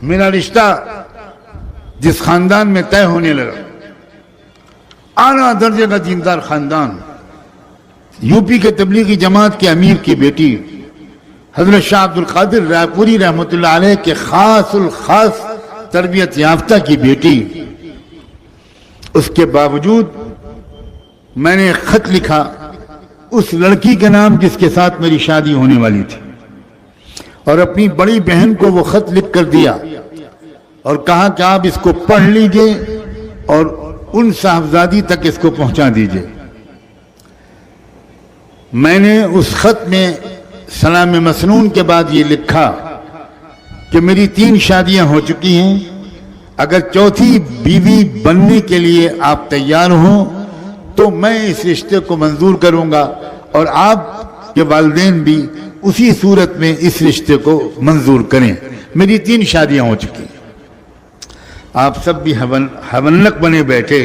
میرا رشتہ جس خاندان میں طے ہونے لگا، اعلیٰ درجے کا دیندار خاندان، یو پی کے تبلیغی جماعت کے امیر کی بیٹی حضرت شاہ عبد القادر رائے پوری رحمۃ اللہ علیہ کے خاص الخاص تربیت یافتہ کی بیٹی، اس کے باوجود میں نے ایک خط لکھا اس لڑکی کے نام جس کے ساتھ میری شادی ہونے والی تھی، اور اپنی بڑی بہن کو وہ خط لکھ کر دیا اور کہا کہ آپ اس کو پڑھ لیجئے اور ان صاحبزادی تک اس کو پہنچا دیجئے۔ میں نے اس خط میں سلام مسنون کے بعد یہ لکھا کہ میری 3 شادیاں ہو چکی ہیں، اگر چوتھی بیوی بننے کے لیے آپ تیار ہوں تو میں اس رشتے کو منظور کروں گا، اور آپ کے والدین بھی اسی صورت میں اس رشتے کو منظور کریں۔ میری 3 شادیاں ہو چکی ہیں۔ آپ سب بھی حونک بنے بیٹھے،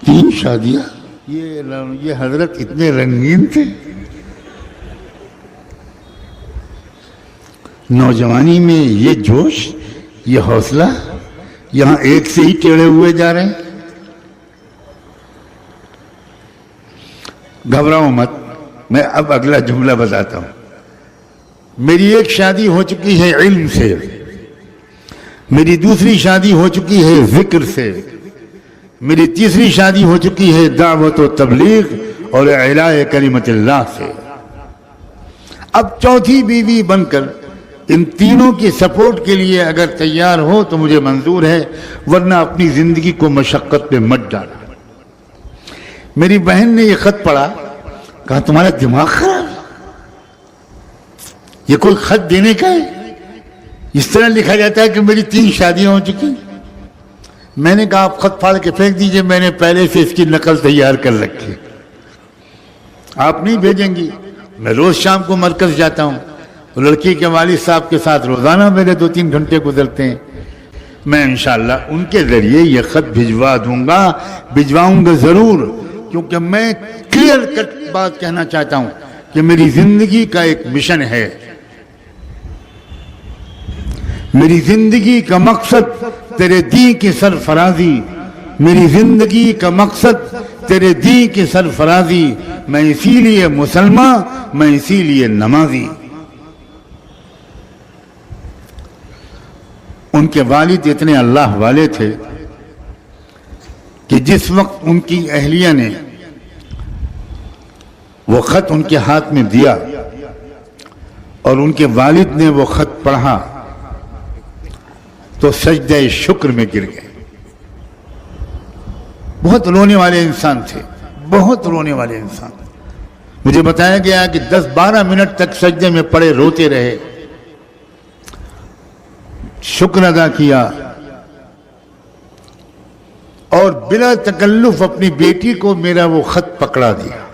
3 شادیاں، یہ حضرت اتنے رنگین تھے، نوجوانی میں یہ جوش، یہ حوصلہ، یہاں ایک سے ہی ٹیڑھے ہوئے جا رہے ہیں۔ گھبراؤ مت، میں اب اگلا جملہ بتاتا ہوں۔ میری ایک شادی ہو چکی ہے علم سے، میری دوسری شادی ہو چکی ہے ذکر سے، میری تیسری شادی ہو چکی ہے دعوت و تبلیغ اور اعلاء کلمت اللہ سے۔ اب چوتھی بیوی بن کر ان تینوں کی سپورٹ کے لیے اگر تیار ہو تو مجھے منظور ہے، ورنہ اپنی زندگی کو مشقت پہ مت ڈالا۔ میری بہن نے یہ خط پڑھا، کہا تمہارا دماغ خراب، یہ کوئی خط دینے کا ہے؟ اس طرح لکھا جاتا ہے کہ میری 3 شادیاں ہو چکی۔ میں نے کہا آپ خط پھاڑ کے پھینک دیجئے، میں نے پہلے سے اس کی نقل تیار کر رکھی، آپ نہیں بھیجیں گی۔ میں روز شام کو مرکز جاتا ہوں، لڑکی کے والد صاحب کے ساتھ روزانہ میرے 2-3 گھنٹے گزرتے ہیں۔ میں انشاءاللہ ان کے ذریعے یہ خط بھجواؤں گا ضرور، کیونکہ میں کلیئر کٹ بات کہنا چاہتا ہوں کہ میری زندگی کا ایک مشن ہے، میری زندگی کا مقصد تیرے دین کی سرفرازی، میری زندگی کا مقصد تیرے دین کی سرفرازی، میں اسی لیے مسلمان، میں اسی لیے نمازی۔ ان کے والد اتنے اللہ والے تھے کہ جس وقت ان کی اہلیہ نے وہ خط ان کے ہاتھ میں دیا اور ان کے والد نے وہ خط پڑھا تو سجدہ شکر میں گر گئے۔ بہت رونے والے انسان تھے، بہت رونے والے انسان۔ مجھے بتایا گیا کہ 10-12 منٹ تک سجدے میں پڑے روتے رہے، شکر ادا کیا اور بلا تکلف اپنی بیٹی کو میرا وہ خط پکڑا دیا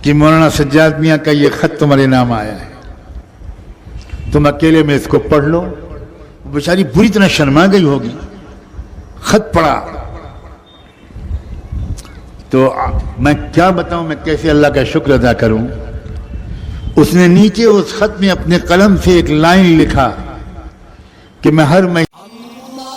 کہ مولانا سجاد میاں کا یہ خط تمہارے نام آیا ہے، تم اکیلے میں اس کو پڑھ لو۔ بیچاری بری طرح شرما گئی ہوگی، خط پڑھا تو میں کیا بتاؤں، میں کیسے اللہ کا شکر ادا کروں۔ اس نے نیچے اس خط میں اپنے قلم سے ایک لائن لکھا کہ میں ہر مہینے اللہ